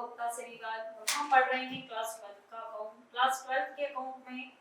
गुप्ता श्रीवाल और हम पढ़ रहे हैं क्लास 12 का अकाउंट। क्लास 12 के अकाउंट में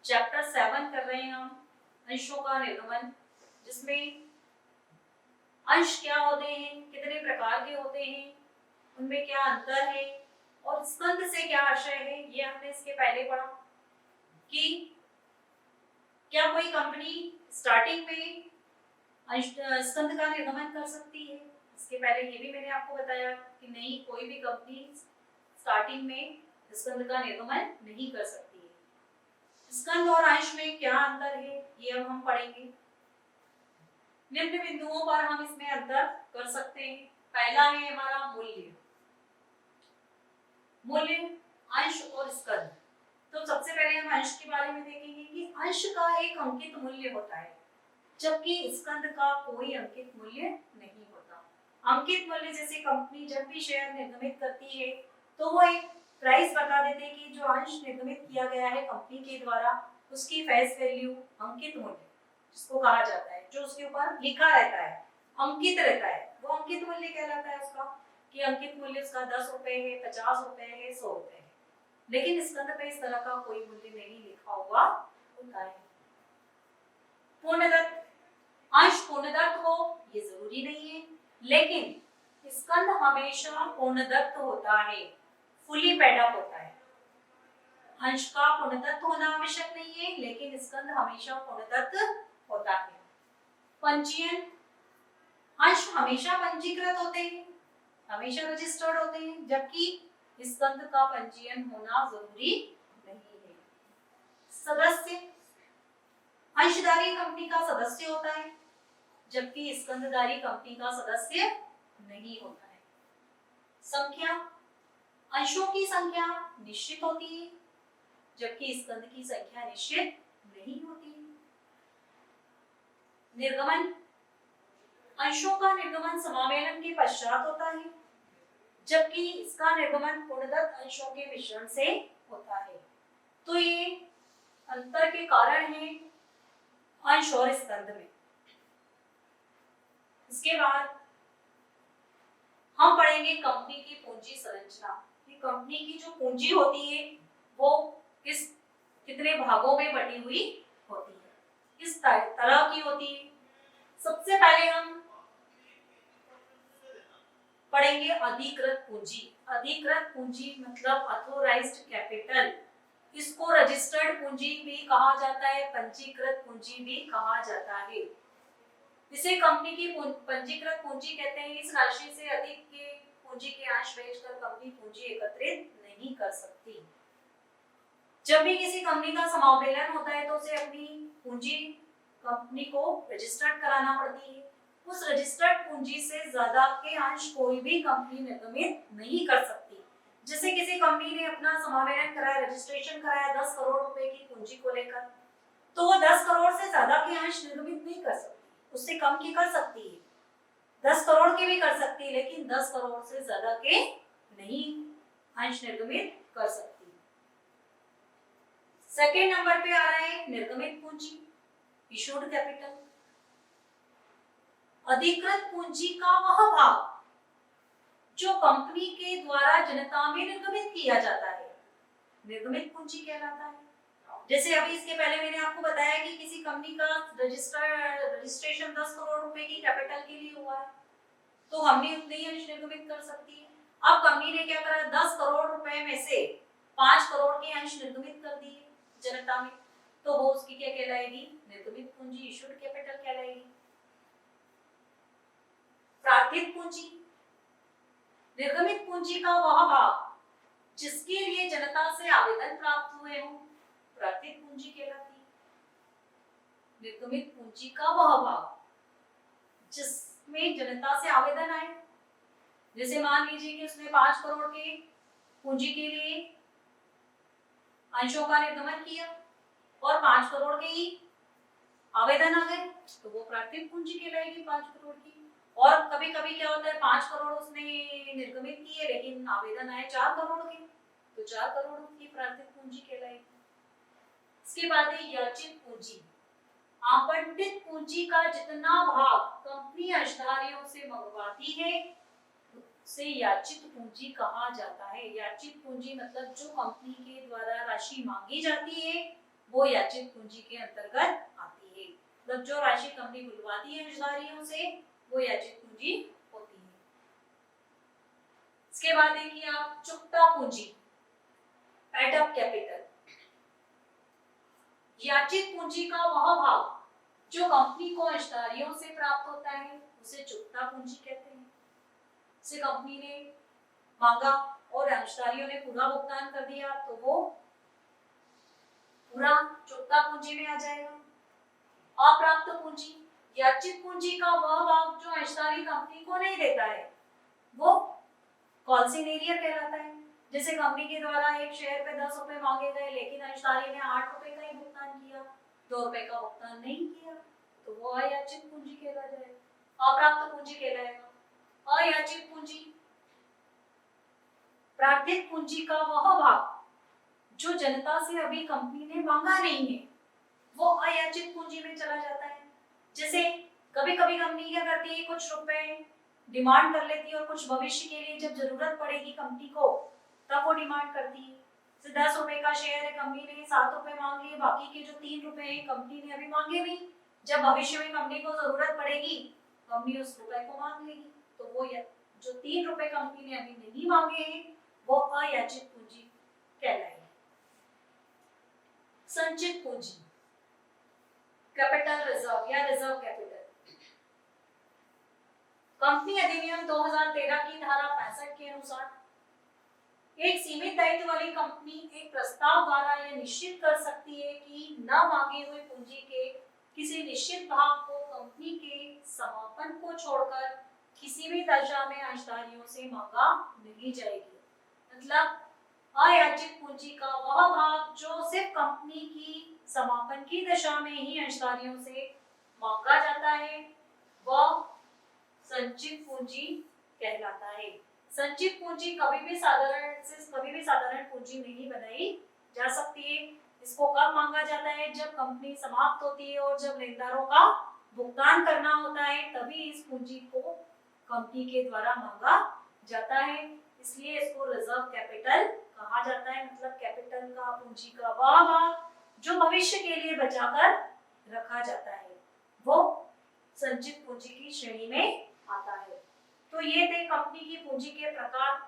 चैप्टर 7 कर रहे हैं हम, अंशों का निर्गमन, जिसमें अंश क्या होते हैं, कितने प्रकार के होते हैं, उनमें क्या अंतर है और स्कंद से क्या आशय है, ये हमने इसके पहले पढ़ा कि क्या कोई कंपनी स्टार्टिंग में स्कंद का निर्गमन कर सकती है। इसके पहले ये भी मैंने आपको बताया कि नहीं, कोई भी कंपनी स्टार्टिंग में स्कंद का निर्गमन नहीं कर सकती है। स्कंद और अंश में क्या अंतर है ये अब हम पढ़ेंगे। निम्न बिंदुओं पर हम इसमें अंतर कर सकते हैं। पहला है हमारा मूल्य, अंश और स्कंद। तो सबसे पहले हम अंश के बारे में देखेंगे कि अंश का एक अंकित मूल्य होता है, जबकि स्कंद का कोई अंकित मूल्य नहीं होता। अंकित मूल्य जैसे कंपनी जब भी शेयर निर्गमित करती है तो वो एक प्राइस बता देते हैं कि जो अंश निर्गमित किया गया है कंपनी के द्वारा, उसकी फेस वैल्यू अंकित मूल्य जिसको कहा जाता है, जो उसके ऊपर लिखा रहता है, अंकित रहता है, वो अंकित मूल्य कहलाता है उसका, कि अंकित मूल्य उसका 10 रुपए है, 50 रुपए है, 100 रुपए है। लेकिन स्कंद पे इस तरह का कोई मूल्य नहीं लिखा हुआ होता है। पूर्णदत्त, अंश पूर्णदत्त हो ये जरूरी नहीं है, लेकिन स्कंद हमेशा पूर्णदत्त होता है, फुली पेड अप होता है। अंश का पूर्णदत्त होना आवश्यक नहीं है, लेकिन स्कंद हमेशा पूर्णदत्त होता है। पंजीयन, अंश हमेशा पंजीकृत होते हैं, हमेशा रजिस्टर्ड होते हैं, जबकि स्कंद का पंजीयन होना जरूरी नहीं है। सदस्य, अंशधारी कंपनी का सदस्य होता है, जबकि स्कंदधारी कंपनी का सदस्य नहीं होता है। संख्या, अंशों की संख्या निश्चित होती है, जबकि स्कंद की संख्या निश्चित नहीं होती है। निर्गमन, अंशों का निर्गमन समामेलन के पश्चात होता है, जबकि इसका निर्गमन पूर्णदत्त अंशों के मिश्रण से होता है। तो ये अंतर के कारण है अंश और स्कंद में। इसके बाद हम पढ़ेंगे कंपनी की पूंजी संरचना, कि कंपनी की जो पूंजी होती है वो कितने भागों में बटी हुई होती है, किस तरह की होती है। सबसे पहले हम पढ़ेंगे अधिकृत पूंजी। अधिकृत पूंजी मतलब ऑथोराइज्ड कैपिटल, इसको रजिस्टर्ड पूंजी भी कहा जाता है, पंजीकृत पूंजी भी कहा जाता है। इसे कंपनी की पंजीकृत पूंजी कहते हैं। इस राशि से अधिक के पूंजी के अंश बेचकर कंपनी पूंजी एकत्रित नहीं कर सकती। जब भी किसी कंपनी का समावेलन होता है तो उसे अपनी पूंजी कंपनी को रजिस्टर्ड कराना पड़ती है। उस रजिस्टर्ड पूंजी से ज्यादा के अंश कोई भी कंपनी निर्गमित नहीं कर सकती। जैसे किसी कंपनी ने अपना समावेलन कराया, रजिस्ट्रेशन कराया 10 करोड़ रुपए की पूंजी को लेकर, तो वो 10 करोड़ से ज्यादा के अंश निर्गमित नहीं कर सकती, उससे कम की कर सकती है, 10 करोड़ के भी कर सकती है, लेकिन 10 करोड़ से ज्यादा के नहीं अंश निर्गमित कर सकती। सेकेंड नंबर पे आ रहा है निर्गमित पूंजी, इशूड कैपिटल। अधिकृत पूंजी का वह भाग जो कंपनी के द्वारा जनता में निर्गमित किया जाता है, निर्गमित पूंजी कहलाता है। जैसे अभी इसके पहले मैंने आपको बताया कि किसी कंपनी का रजिस्ट्रेशन 10 करोड़ रुपए की कैपिटल के लिए हुआ है, तो हमने उतने ही अंश निर्गमित कर सकती है। अब कंपनी ने क्या करा, 10 करोड़ रुपए में से 5 करोड़ के अंश निर्गमित कर दिए जनता में, तो वो उसकी क्या कहलाएगी, निर्गमित पूंजी, इशूड कैपिटल कहलाएगी। प्रार्थित पूंजी, निर्गमित पूंजी का वह भाग जिसके लिए जनता से आवेदन प्राप्त हुए हो, प्रार्थित पूंजी कहलाती है। निर्गमित पूंजी का वह भाग जिसमें जनता से आवेदन आए, जैसे मान लीजिए कि उसने 5 करोड़ के पूंजी के लिए अंशों का निर्गमन किया और 5 करोड़ के ही आवेदन आ गए, तो वो प्रार्थित पूंजी कहलाएगी 5 करोड़ की। और कभी कभी क्या होता है, 5 करोड़ उसने निर्गमित किए लेकिन आवेदन आए 4 करोड़ के, तो 4 करोड़ की प्रार्थित पूंजी कहलाएगी। इसके बाद है याचित पूंजी। आवंटित पूंजी का जितना भाग कंपनी अंशधारियों से मंगवाती है, उसे याचित पूंजी कहा जाता है। याचित पूंजी मतलब जो कंपनी के द्वारा राशि मांगी जाती है वो याचित पूंजी के अंतर्गत आती है। मतलब जो राशि कंपनी बुलवाती है अंशधारियों से वो याचित पूंजी होती है। इसके बाद देखिए आप चुकता पूंजी, पेड अप कैपिटल। याचित पूंजी का वह भाग जो कंपनी को अंशधारियों से प्राप्त होता है उसे चुकता पूंजी कहते हैं। से कंपनी ने मांगा और अंशधारियों ने पूरा भुगतान कर दिया तो वो पूरा चुकता पूंजी में आ जाएगा। अप्राप्त पूंजी, याचित पूंजी का वह भाग जो अंशधारी कंपनी को नहीं देता है वो कॉन्सिग्नेरियर कहलाता है। जैसे कंपनी के द्वारा एक शेयर पे 10 रुपए मांगे गए लेकिन अंशधारी ने 8 रुपए का ही भुगतान किया, 2 रुपए का भुगतान नहीं किया, तो वो अयाचित पूंजी कहला जाएगा, अप्राप्त पूंजी कहलाएगा। अयाचित पूंजी, प्रार्थित पूंजी का वह भाग जो जनता से अभी कंपनी ने मांगा नहीं है वो अयाचित पूंजी में चला जाता है। जैसे कभी कभी कंपनी क्या करती है, कुछ रुपए डिमांड कर लेती है और कुछ भविष्य के लिए जब जरूरत पड़ेगी कंपनी को तब वो डिमांड करती है। जैसे 10 रुपए का शेयर है, कंपनी ने 7 रुपए मांग लिए, बाकी के जो 3 रुपए हैं कंपनी ने अभी मांगे नहीं, जब भविष्य में कंपनी को जरूरत पड़ेगी कंपनी उस रुपए को मांग लेगी, तो वो जो 3 रुपए कंपनी ने अभी नहीं मांगे हैं वो अयाचित पूंजी कहलाएगी। संचित पूंजी, कैपिटल रिजर्व या रिजर्व कैपिटल। कंपनी अधिनियम 2013 की धारा 65 के अनुसार एक सीमित दायित्व वाली कंपनी एक प्रस्ताव द्वारा यह निश्चित कर सकती है कि न मांगे हुए पूंजी के किसी निश्चित भाग को कंपनी के समापन को छोड़कर किसी भी दशा में अंशधारियों से मांगा नहीं जाएगी। मतलब अयाचित पूंजी का वह भाग जो सिर्फ कंपनी की समापन की दशा में ही अंशधारियों से मांगा जाता है वह संचित पूंजी कहलाता है। संचित पूंजी कभी भी साधारण पूंजी नहीं बनाई जा सकती है। इसको कब मांगा जाता है, जब कंपनी समाप्त होती है और जब लेनदारों का भुगतान करना होता है तभी इस पूंजी को कंपनी के द्वारा मांगा जाता है। इसलिए इसको रिजर्व कैपिटल कहा जाता है। मतलब कैपिटल का, पूंजी का वह भाग जो भविष्य के लिए बचाकर रखा जाता है वो संचित पूंजी की श्रेणी में आता है। तो ये थे कंपनी की पूंजी के प्रकार,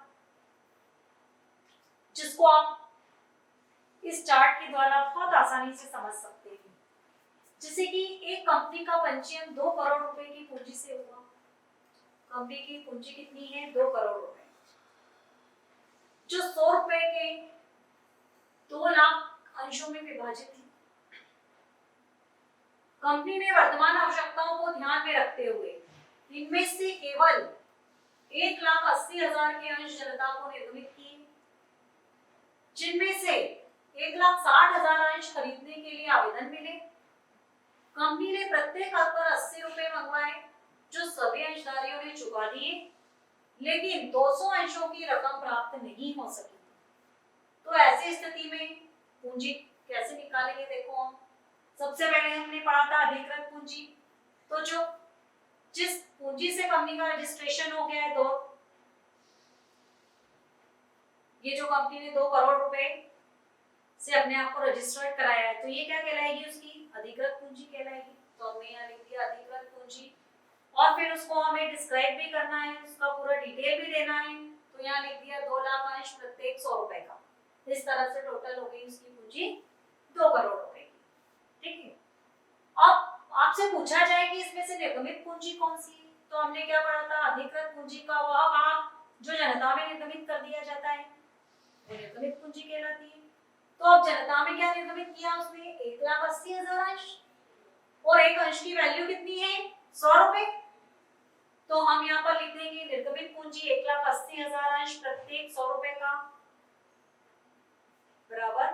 जिसको आप इस चार्ट के द्वारा बहुत आसानी से समझ सकते हैं। जैसे कि एक कंपनी का पंजीयन 2 करोड़ रुपए की पूंजी से हुआ। कंपनी की पूंजी कितनी है, 2 करोड़ रुपए, जो 100 रुपए के 2 लाख अंशों में विभाजित थी। कंपनी ने वर्तमान आवश्यकताओं को ध्यान में रखते हुए इनमें से केवल 1,80,000 के अंश जनता को निर्गमित किए, जिनमें से 1,60,000 अंश खरीदने के लिए आवेदन मिले। कंपनी ने प्रत्येक अंक पर 80 रुपए मंगवाए जो सभी अंशधारियों ने चुका दिए, लेकिन 200 अंशों की रकम प्राप्त नहीं हो सकी। तो ऐसी स्थिति में पूंजी कैसे निकालेंगे, देखो हम सबसे पहले हमने पढ़ा था अधिकृत पूंजी। तो जिस पूंजी से कंपनी का रजिस्ट्रेशन हो गया है ये जो कंपनी ने 2 करोड़ रुपए से अपने आप को रजिस्टर्ड कराया है तो ये क्या कहलाएगी, उसकी अधिकृत पूंजी कहलाएगी। तो हमने यहाँ लिख दिया अधिकृत पूंजी, और फिर उसको हमें डिस्क्राइब भी करना है, उसका पूरा डिटेल भी देना है। तो यहाँ लिख दिया 2 लाख अंश प्रत्येक 100 रुपए का। इस तरह से टोटल हो गई उसकी पूंजी 2 करोड़ रुपए की। ठीक है, अब आपसे पूछा जाए कि इसमें से निर्गमित पूंजी कौन सी है, तो हमने क्या पढ़ा था, अधिकृत पूंजी का वह भाग जो जनता में निर्गमित कर दिया जाता है वो निर्गमित पूंजी कहलाती है। तो अब जनता में क्या निर्गमित किया, उसने 1,80,000 अंश, और एक अंश की वैल्यू कितनी है, 100 रुपए। तो हम यहाँ पर लिख देंगे निर्गमित पूंजी 1,80,000 अंश प्रत्येक 100 रुपए का बराबर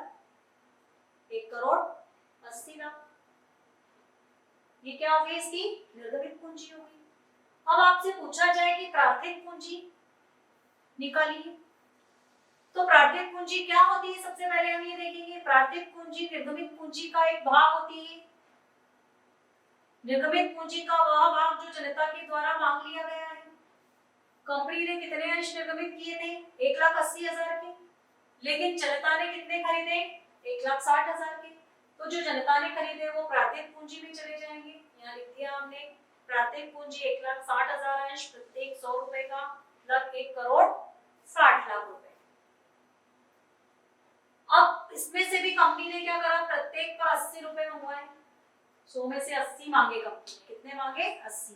1 करोड़ 80 लाख। ये क्या हो गई, इसकी निर्गमित पूंजी हो गई। अब आपसे पूछा जाए कि प्रार्थिक पूंजी निकालिए, तो प्रार्थिक पूंजी क्या होती है, सबसे पहले हम ये देखेंगे। प्रार्थिक पूंजी निर्गमित पूंजी का एक भाग होती है। निर्गमित पूंजी का वह भाग जो जनता के द्वारा मांग लिया गया है। कंपनी ने कितने अंश निर्गमित किए थे? 1,80,000 के। लेकिन जनता ने कितने खरीदे? 1,60,000 के। तो जो जनता ने खरीदे वो प्रात्यिक पूंजी में चले जाएंगे। यहाँ लिख दिया हमने प्रात्यिक पूंजी 1,60,000 अंश प्रत्येक 100 रुपए का मतलब 1,60,00,000 रुपए। अब इसमें से भी कंपनी ने क्या करा? प्रत्येक पर 80 रुपए मंगवाए। 100 में से 80 मांगे कंपनी ने। कितने मांगे? 80।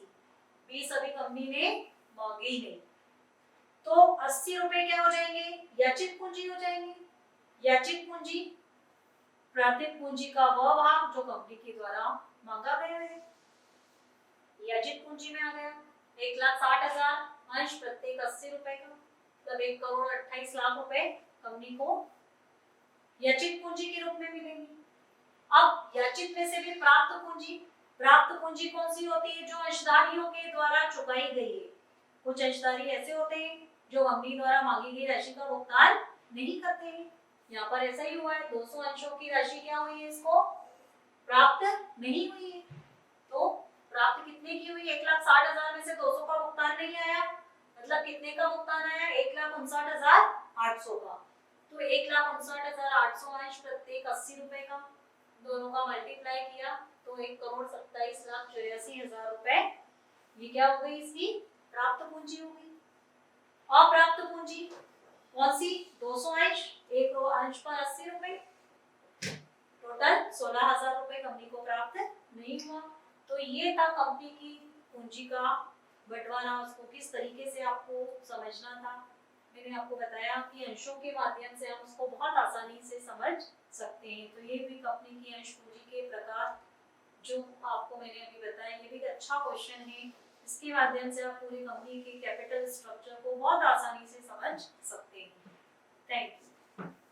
20 अभी कंपनी ने मांगे ही नहीं, तो 80 रुपए क्या हो जाएंगे? याचित पूंजी हो जाएंगे। याचित पूंजी प्रात्यिक पूंजी का वह भाग जो कंपनी के द्वारा मांगा गया है, याचित पूंजी में आ गया। 1,60,000 अंश प्रत्येक 80 रुपए का मतलब 1,28,00,000 रुपए कंपनी को याचित पूंजी के रूप में मिलेंगे। अब याचित में से भी प्राप्त पूंजी, प्राप्त पूंजी कौन सी होती है? जो अंशधारियों के द्वारा चुकाई गई है। कुछ अंशधारी ऐसे होते हैं जो कंपनी द्वारा मांगी गई राशि का भुगतान नहीं करते हैं। यहाँ पर ऐसा ही हुआ है। 200 अंशों की राशि क्या हुई है? इसको प्राप्त नहीं हुई है। तो प्राप्त कितने की हुई? 1,60,000 में से 200 का भुगतान नहीं आया, मतलब कितने का भुगतान आया? 1,59,800 का। तो 1,59,800 अंश प्रत्येक 80 रुपए का, दोनों का मल्टीप्लाई किया तो 1,27,84,000 रुपए। ये क्या हो गई? इसकी प्राप्त पूंजी हो गई। अप्राप्त पूंजी कौन सी? 200 अंश, एक अंश पर 80 रुपए, टोटल 16,000 रुपए कंपनी को प्राप्त नहीं हुआ। तो ये था कंपनी की पूंजी का बंटवारा, उसको किस तरीके से आपको समझना था। मैंने आपको बताया कि अंशों के माध्यम से हम उसको बहुत आसानी से समझ सकते हैं। तो ये भी कंपनी की अंश पूंजी के प्रकार जो आपको मैंने अभी बताया, ये भी एक अच्छा क्वेश्चन है। इसके माध्यम से आप पूरी कंपनी के कैपिटल स्ट्रक्चर को बहुत आसानी से